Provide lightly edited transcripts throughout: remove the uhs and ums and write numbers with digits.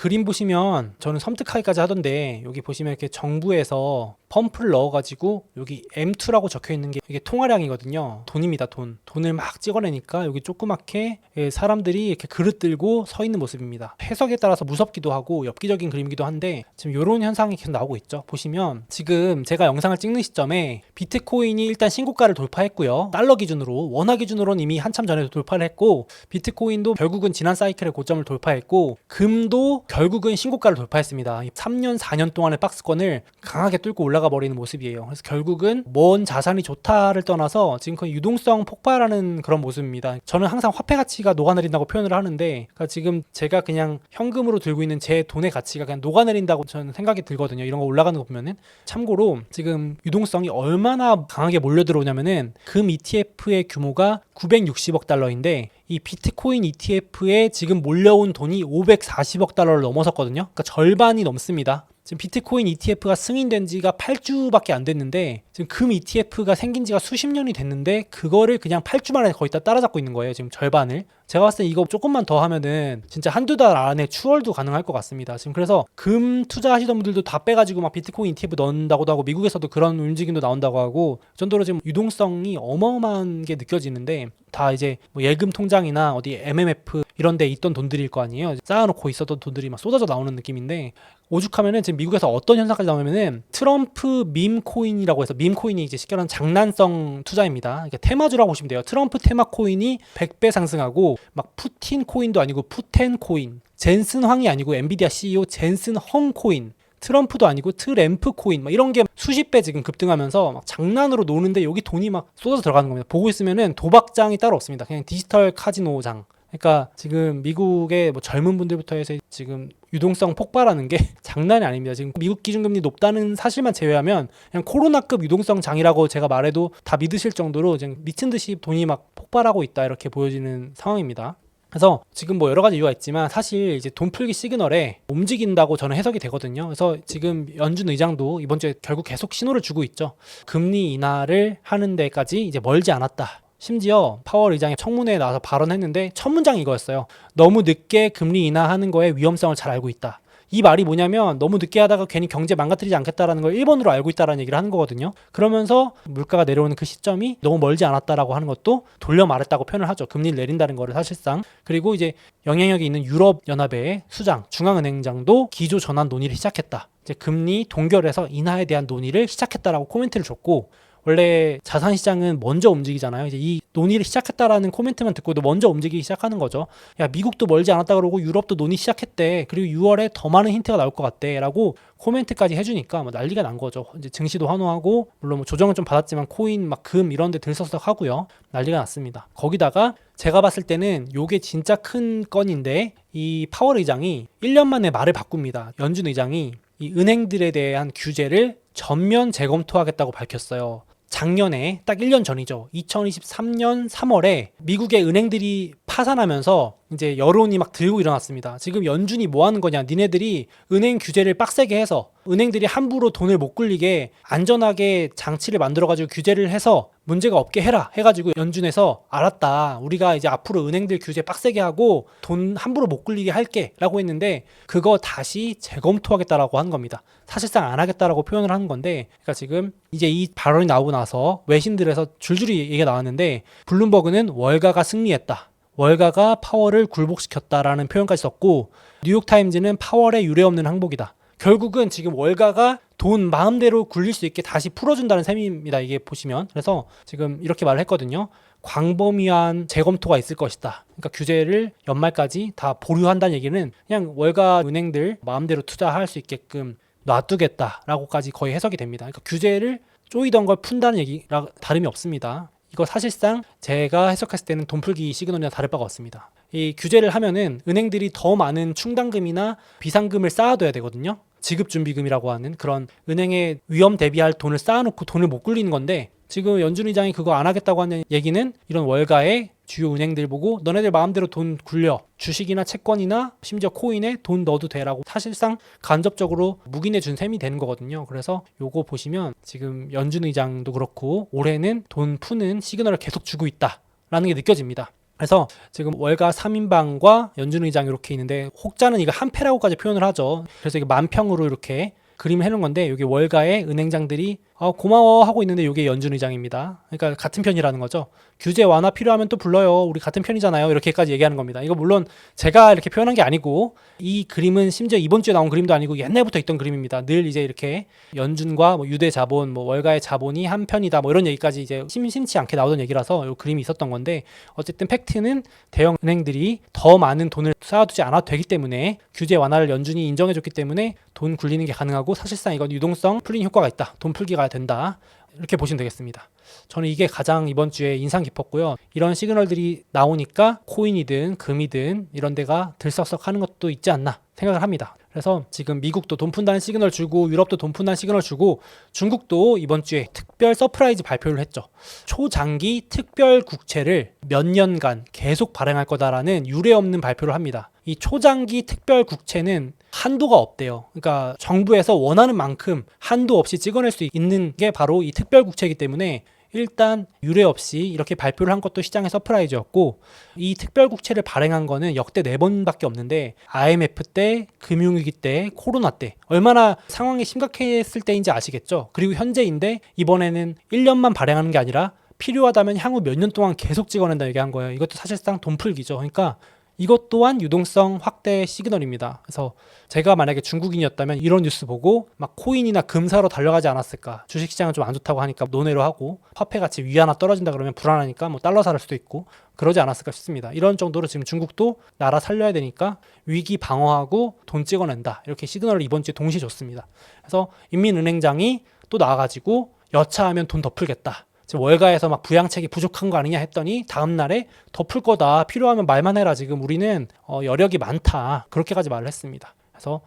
그림 보시면 저는 섬뜩하기까지 하던데, 여기 보시면 이렇게 정부에서 펌프를 넣어가지고 여기 M2라고 적혀 있는 게 이게 통화량이거든요. 돈입니다. 돈을 막 찍어내니까 여기 조그맣게 사람들이 이렇게 그릇 들고 서 있는 모습입니다. 해석에 따라서 무섭기도 하고 엽기적인 그림이기도 한데, 지금 이런 현상이 계속 나오고 있죠. 보시면 지금 제가 영상을 찍는 시점에 비트코인이 일단 신고가를 돌파했고요. 달러 기준으로, 원화 기준으로는 이미 한참 전에 돌파를 했고, 비트코인도 결국은 지난 사이클의 고점을 돌파했고, 금도 결국은 신고가를 돌파했습니다. 3년 4년 동안의 박스권을 강하게 뚫고 올라가 버리는 모습이에요. 그래서 결국은 뭔 자산이 좋다를 떠나서 지금 거의 유동성 폭발하는 그런 모습입니다. 저는 항상 화폐 가치가 녹아내린다고 표현을 하는데, 그러니까 지금 제가 그냥 현금으로 들고 있는 제 돈의 가치가 그냥 녹아내린다고 저는 생각이 들거든요. 이런 거 올라가는 거 보면은. 참고로 지금 유동성이 얼마나 강하게 몰려 들어오냐면은, 금 ETF의 규모가 960억 달러인데 이 비트코인 ETF에 지금 몰려온 돈이 540억 달러를 넘어섰거든요. 그러니까 절반이 넘습니다. 지금 비트코인 ETF가 승인된 지가 8주밖에 안 됐는데, 지금 금 ETF가 생긴 지가 수십 년이 됐는데 그거를 그냥 8주 만에 거의 다 따라잡고 있는 거예요. 지금 절반을. 제가 봤을 때 이거 조금만 더 하면은 진짜 한두 달 안에 추월도 가능할 것 같습니다. 지금 그래서 금 투자하시던 분들도 다 빼가지고 막 비트코인 ETF 넣는다고도 하고, 미국에서도 그런 움직임도 나온다고 하고, 그 정도로 지금 유동성이 어마어마한 게 느껴지는데, 다 이제 뭐 예금 통장이나 어디 MMF 이런 데 있던 돈들일 거 아니에요. 쌓아놓고 있었던 돈들이 막 쏟아져 나오는 느낌인데, 오죽하면은 지금 미국에서 어떤 현상까지 나오냐면은 트럼프 밈 코인이라고 해서, 밈 코인이 이제 쉽게 말하면 장난성 투자입니다. 그러니까 테마주라고 보시면 돼요. 트럼프 테마 코인이 100배 상승하고, 막 푸틴 코인도 아니고 푸텐 코인, 젠슨 황이 아니고 엔비디아 CEO 젠슨 헝 코인, 트럼프도 아니고 트램프 코인, 막 이런 게 수십 배 지금 급등하면서 막 장난으로 노는데 여기 돈이 막 쏟아져 들어가는 겁니다. 보고 있으면은 도박장이 따로 없습니다. 그냥 디지털 카지노장. 그러니까 지금 미국의 뭐 젊은 분들부터 해서 지금 유동성 폭발하는 게 장난이 아닙니다. 지금 미국 기준금리 높다는 사실만 제외하면 그냥 코로나급 유동성 장이라고 제가 말해도 다 믿으실 정도로 지금 미친 듯이 돈이 막 폭발하고 있다, 이렇게 보여지는 상황입니다. 그래서 지금 뭐 여러 가지 이유가 있지만 사실 이제 돈 풀기 시그널에 움직인다고 저는 해석이 되거든요. 그래서 지금 연준 의장도 이번 주에 결국 계속 신호를 주고 있죠. 금리 인하를 하는 데까지 이제 멀지 않았다. 심지어 파월 의장이 청문회에 나와서 발언했는데 첫 문장이 이거였어요. 너무 늦게 금리 인하하는 거의 위험성을 잘 알고 있다. 이 말이 뭐냐면, 너무 늦게 하다가 괜히 경제 망가뜨리지 않겠다라는 걸 1번으로 알고 있다라는 얘기를 하는 거거든요. 그러면서 물가가 내려오는 그 시점이 너무 멀지 않았다라고 하는 것도 돌려 말했다고 표현을 하죠. 금리를 내린다는 거를 사실상. 그리고 이제 영향력이 있는 유럽연합의 수장, 중앙은행장도 기조 전환 논의를 시작했다. 이제 금리 동결해서 인하에 대한 논의를 시작했다라고 코멘트를 줬고, 원래 자산시장은 먼저 움직이잖아요. 이제 이 논의를 시작했다라는 코멘트만 듣고도 먼저 움직이기 시작하는 거죠. 야, 미국도 멀지 않았다 그러고 유럽도 논의 시작했대. 그리고 6월에 더 많은 힌트가 나올 것 같대. 라고 코멘트까지 해주니까 뭐 난리가 난 거죠. 이제 증시도 환호하고, 물론 뭐 조정은 좀 받았지만 코인 막 금 이런 데 들썩썩 하고요. 난리가 났습니다. 거기다가 제가 봤을 때는 요게 진짜 큰 건인데, 이 파월 의장이 1년 만에 말을 바꿉니다. 연준 의장이 이 은행들에 대한 규제를 전면 재검토하겠다고 밝혔어요. 작년에 딱 1년 전이죠. 2023년 3월에 미국의 은행들이 파산하면서 이제 여론이 막 들고 일어났습니다. 지금 연준이 뭐 하는 거냐? 니네들이 은행 규제를 빡세게 해서 은행들이 함부로 돈을 못 굴리게 안전하게 장치를 만들어가지고 규제를 해서 문제가 없게 해라 해가지고, 연준에서 알았다, 우리가 이제 앞으로 은행들 규제 빡세게 하고 돈 함부로 못 굴리게 할게 라고 했는데, 그거 다시 재검토하겠다라고 한 겁니다. 사실상 안 하겠다라고 표현을 하는 건데, 그러니까 지금 이제 이 발언이 나오고 나서 외신들에서 줄줄이 얘기가 나왔는데, 블룸버그는 월가가 승리했다, 월가가 파월을 굴복시켰다라는 표현까지 썼고, 뉴욕타임즈는 파월의 유례없는 항복이다. 결국은 지금 월가가 돈 마음대로 굴릴 수 있게 다시 풀어준다는 셈입니다. 이게 보시면. 그래서 지금 이렇게 말을 했거든요. 광범위한 재검토가 있을 것이다. 그러니까 규제를 연말까지 다 보류한다는 얘기는 그냥 월가 은행들 마음대로 투자할 수 있게끔 놔두겠다라고까지 거의 해석이 됩니다. 그러니까 규제를 쪼이던 걸 푼다는 얘기랑 다름이 없습니다. 이거 사실상 제가 해석했을 때는 돈풀기 시그널이나 다를 바가 없습니다. 이 규제를 하면은 은행들이 더 많은 충당금이나 비상금을 쌓아둬야 되거든요. 지급준비금이라고 하는 그런 은행에 위험 대비할 돈을 쌓아놓고 돈을 못 굴리는 건데, 지금 연준 의장이 그거 안 하겠다고 하는 얘기는 이런 월가의 주요 은행들 보고 너네들 마음대로 돈 굴려, 주식이나 채권이나 심지어 코인에 돈 넣어도 되라고 사실상 간접적으로 묵인해 준 셈이 되는 거거든요. 그래서 요거 보시면 지금 연준 의장도 그렇고 올해는 돈 푸는 시그널을 계속 주고 있다라는 게 느껴집니다. 그래서 지금 월가 3인방과 연준의장 이렇게 있는데 혹자는 이거 한 패라고까지 표현을 하죠. 그래서 이게 만평으로 이렇게 그림을 해놓은 건데 여기 월가의 은행장들이 고마워 하고 있는데 이게 연준의장입니다. 그러니까 같은 편이라는 거죠. 규제 완화 필요하면 또 불러요. 우리 같은 편이잖아요. 이렇게까지 얘기하는 겁니다. 이거 물론 제가 이렇게 표현한 게 아니고 이 그림은 심지어 이번 주에 나온 그림도 아니고 옛날부터 있던 그림입니다. 늘 이제 이렇게 연준과 뭐 유대 자본, 뭐 월가의 자본이 한 편이다, 뭐 이런 얘기까지 이제 심심치 않게 나오던 얘기라서 이 그림이 있었던 건데 어쨌든 팩트는 대형 은행들이 더 많은 돈을 쌓아두지 않아도 되기 때문에 규제 완화를 연준이 인정해줬기 때문에 돈 굴리는 게 가능하고 사실상 이건 유동성 풀리는 효과가 있다. 돈 풀기가 된다. 이렇게 보시면 되겠습니다. 저는 이게 가장 이번 주에 인상 깊었고요. 이런 시그널들이 나오니까 코인이든 금이든 이런 데가 들썩썩 하는 것도 있지 않나 생각을 합니다. 그래서 지금 미국도 돈 푼다는 시그널 주고 유럽도 돈 푼다는 시그널 주고 중국도 이번 주에 특별 서프라이즈 발표를 했죠. 초장기 특별 국채를 몇 년간 계속 발행할 거다라는 유례없는 발표를 합니다. 이 초장기 특별 국채는 한도가 없대요. 그러니까 정부에서 원하는 만큼 한도 없이 찍어낼 수 있는 게 바로 이 특별 국채이기 때문에 일단 유례 없이 이렇게 발표를 한 것도 시장의 서프라이즈였고 이 특별 국채를 발행한 거는 역대 4번밖에 없는데 IMF 때, 금융위기 때, 코로나 때 얼마나 상황이 심각했을 때인지 아시겠죠? 그리고 현재인데 이번에는 1년만 발행하는 게 아니라 필요하다면 향후 몇 년 동안 계속 찍어낸다 얘기한 거예요. 이것도 사실상 돈 풀기죠. 그러니까 이것 또한 유동성 확대 시그널입니다. 그래서 제가 만약에 중국인이었다면 이런 뉴스 보고 막 코인이나 금 사러 달려가지 않았을까. 주식시장은 좀 안 좋다고 하니까 논외로 하고 화폐 가치 위 하나 떨어진다 그러면 불안하니까 뭐 달러 살 수도 있고 그러지 않았을까 싶습니다. 이런 정도로 지금 중국도 나라 살려야 되니까 위기 방어하고 돈 찍어낸다. 이렇게 시그널을 이번 주에 동시에 줬습니다. 그래서 인민은행장이 또 나와가지고 여차하면 돈 더 풀겠다. 지금 월가에서 막 부양책이 부족한 거 아니냐 했더니 다음날에 더 풀 거다. 필요하면 말만 해라. 지금 우리는 여력이 많다. 그렇게까지 말을 했습니다. 그래서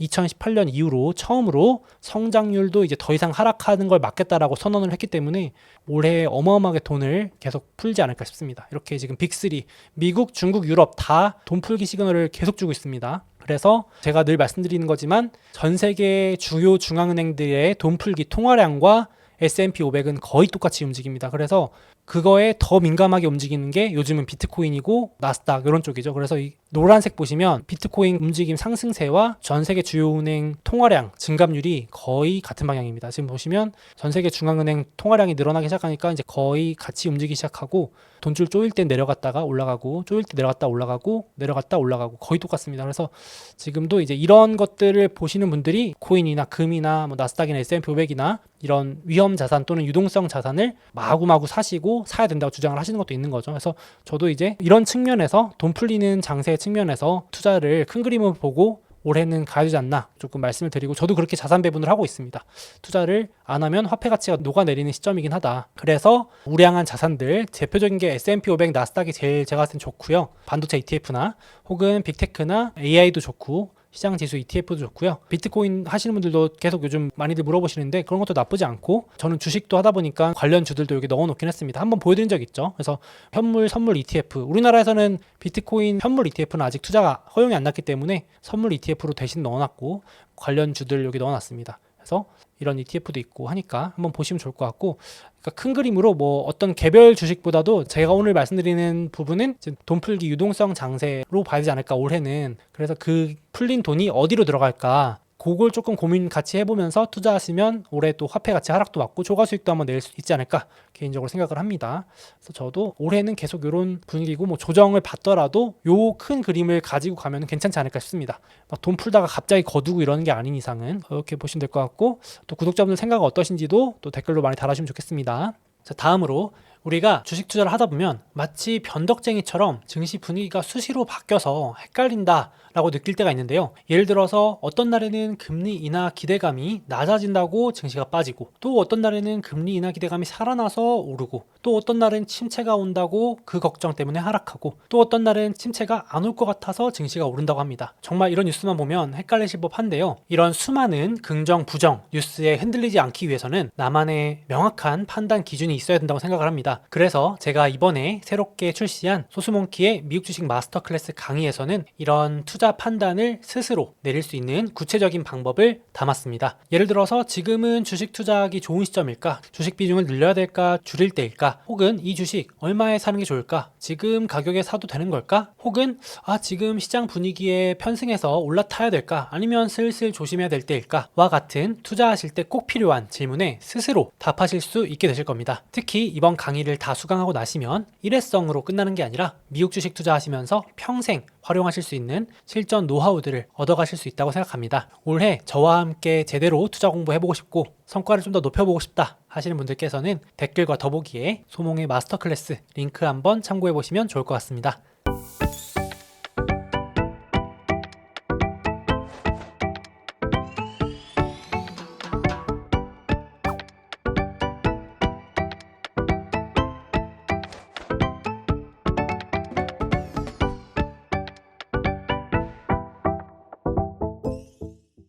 2018년 이후로 처음으로 성장률도 이제 더 이상 하락하는 걸 막겠다라고 선언을 했기 때문에 올해 어마어마하게 돈을 계속 풀지 않을까 싶습니다. 이렇게 지금 빅3 미국, 중국, 유럽 다 돈 풀기 시그널을 계속 주고 있습니다. 그래서 제가 늘 말씀드리는 거지만 전 세계 주요 중앙은행들의 돈 풀기 통화량과 S&P 500은 거의 똑같이 움직입니다. 그래서 그거에 더 민감하게 움직이는 게 요즘은 비트코인이고 나스닥 이런 쪽이죠. 그래서 이 노란색 보시면 비트코인 움직임 상승세와 전 세계 주요 은행 통화량 증감률이 거의 같은 방향입니다. 지금 보시면 전 세계 중앙은행 통화량이 늘어나기 시작하니까 이제 거의 같이 움직이기 시작하고 돈줄 쪼일 때 내려갔다가 올라가고 쪼일 때 내려갔다 올라가고 내려갔다 올라가고 거의 똑같습니다. 그래서 지금도 이제 이런 것들을 보시는 분들이 코인이나 금이나 뭐 나스닥이나 S&P 500이나 이런 위험 자산 또는 유동성 자산을 마구마구 사시고 사야 된다고 주장을 하시는 것도 있는 거죠. 그래서 저도 이제 이런 측면에서 돈 풀리는 장세 측면에서 투자를 큰 그림을 보고 올해는 가야 되지 않나 조금 말씀을 드리고 저도 그렇게 자산 배분을 하고 있습니다. 투자를 안 하면 화폐 가치가 녹아내리는 시점이긴 하다. 그래서 우량한 자산들 대표적인 게 S&P 500, 나스닥이 제일 제가 봤을 땐 좋고요. 반도체 ETF나 혹은 빅테크나 AI도 좋고 시장 지수 ETF도 좋고요. 비트코인 하시는 분들도 계속 요즘 많이들 물어보시는데 그런 것도 나쁘지 않고 저는 주식도 하다 보니까 관련 주들도 여기 넣어놓긴 했습니다. 한번 보여드린 적 있죠. 그래서 현물, 선물 ETF 우리나라에서는 비트코인 현물 ETF는 아직 투자가 허용이 안 났기 때문에 선물 ETF로 대신 넣어놨고 관련 주들 여기 넣어놨습니다. 그래서 이런 ETF도 있고 하니까 한번 보시면 좋을 것 같고 그러니까 큰 그림으로 뭐 어떤 개별 주식보다도 제가 오늘 말씀드리는 부분은 돈 풀기 유동성 장세로 봐야 되지 않을까 올해는. 그래서 그 풀린 돈이 어디로 들어갈까 그걸 조금 고민 같이 해보면서 투자하시면 올해 또 화폐 가치 하락도 막고 초과 수익도 한번 낼 수 있지 않을까 개인적으로 생각을 합니다. 그래서 저도 올해는 계속 이런 분위기고 뭐 조정을 받더라도 요 큰 그림을 가지고 가면 괜찮지 않을까 싶습니다. 막 돈 풀다가 갑자기 거두고 이러는 게 아닌 이상은 그렇게 보시면 될 것 같고 또 구독자분들 생각은 어떠신지도 또 댓글로 많이 달아주시면 좋겠습니다. 자, 다음으로 우리가 주식 투자를 하다 보면 마치 변덕쟁이처럼 증시 분위기가 수시로 바뀌어서 헷갈린다 라고 느낄 때가 있는데요. 예를 들어서 어떤 날에는 금리 인하 기대감이 낮아진다고 증시가 빠지고 또 어떤 날에는 금리 인하 기대감이 살아나서 오르고 또 어떤 날은 침체가 온다고 그 걱정 때문에 하락하고 또 어떤 날은 침체가 안 올 것 같아서 증시가 오른다고 합니다. 정말 이런 뉴스만 보면 헷갈리실 법한데요. 이런 수많은 긍정, 부정 뉴스에 흔들리지 않기 위해서는 나만의 명확한 판단 기준이 있어야 된다고 생각을 합니다. 있습니다. 그래서 제가 이번에 새롭게 출시한 소수몽키의 미국 주식 마스터 클래스 강의에서는 이런 투자 판단을 스스로 내릴 수 있는 구체적인 방법을 담았습니다. 예를 들어서 지금은 주식 투자하기 좋은 시점일까? 주식 비중을 늘려야 될까? 줄일 때일까? 혹은 이 주식 얼마에 사는 게 좋을까? 지금 가격에 사도 되는 걸까? 혹은 지금 시장 분위기에 편승해서 올라타야 될까? 아니면 슬슬 조심해야 될 때일까? 와 같은 투자하실 때 꼭 필요한 질문에 스스로 답하실 수 있게 되실 겁니다. 특히 이번 강의를 다 수강하고 나시면 일회성으로 끝나는 게 아니라 미국 주식 투자하시면서 평생 활용하실 수 있는 실전 노하우들을 얻어가실 수 있다고 생각합니다. 올해 저와 함께 제대로 투자 공부해보고 싶고 성과를 좀 더 높여보고 싶다 하시는 분들께서는 댓글과 더보기에 소몽의 마스터 클래스 링크 한번 참고해보시면 좋을 것 같습니다.